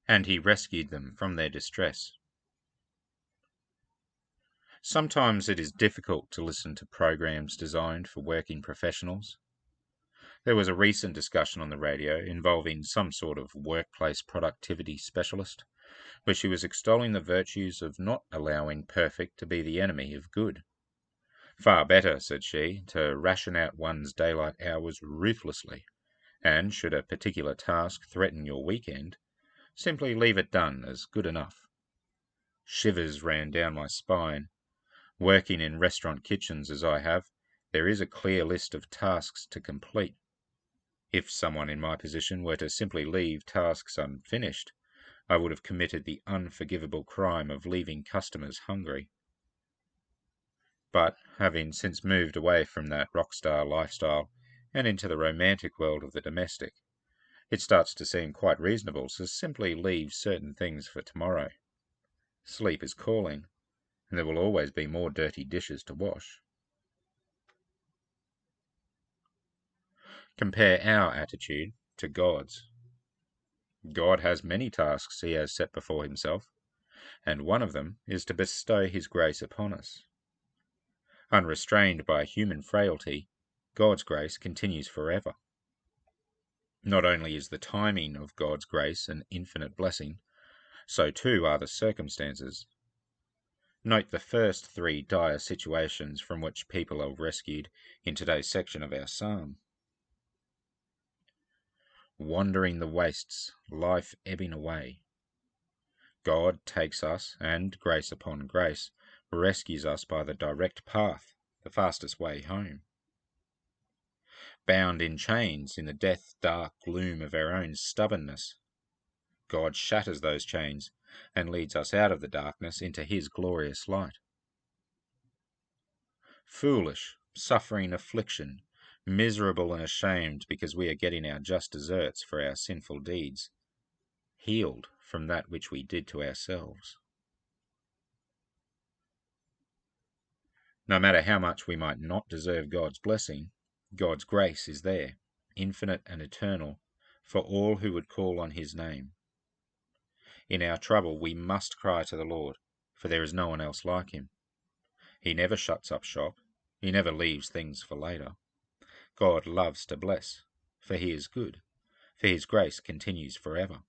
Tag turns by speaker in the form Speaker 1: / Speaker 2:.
Speaker 1: and he rescued them from their distress. Sometimes it is difficult to listen to programs designed for working professionals. There was a recent discussion on the radio involving some sort of workplace productivity specialist, where she was extolling the virtues of not allowing perfect to be the enemy of good. Far better, said she, to ration out one's daylight hours ruthlessly, and should a particular task threaten your weekend, simply leave it done as good enough. Shivers ran down my spine. Working in restaurant kitchens as I have, there is a clear list of tasks to complete. If someone in my position were to simply leave tasks unfinished, I would have committed the unforgivable crime of leaving customers hungry. But, having since moved away from that rock star lifestyle and into the romantic world of the domestic, it starts to seem quite reasonable to simply leave certain things for tomorrow. Sleep is calling, and there will always be more dirty dishes to wash. Compare our attitude to God's. God has many tasks he has set before himself, and one of them is to bestow his grace upon us. Unrestrained by human frailty, God's grace continues forever. Not only is the timing of God's grace an infinite blessing, so too are the circumstances. Note the first three dire situations from which people are rescued in today's section of our psalm. Wandering the wastes, life ebbing away. God takes us, and grace upon grace, rescues us by the direct path, the fastest way home. Bound in chains in the death-dark gloom of our own stubbornness, God shatters those chains and leads us out of the darkness into his glorious light. Foolish, suffering affliction, miserable and ashamed because we are getting our just deserts for our sinful deeds, healed from that which we did to ourselves. No matter how much we might not deserve God's blessing, God's grace is there, infinite and eternal, for all who would call on his name. In our trouble we must cry to the Lord, for there is no one else like him. He never shuts up shop, he never leaves things for later. God loves to bless, for he is good, for his grace continues forever.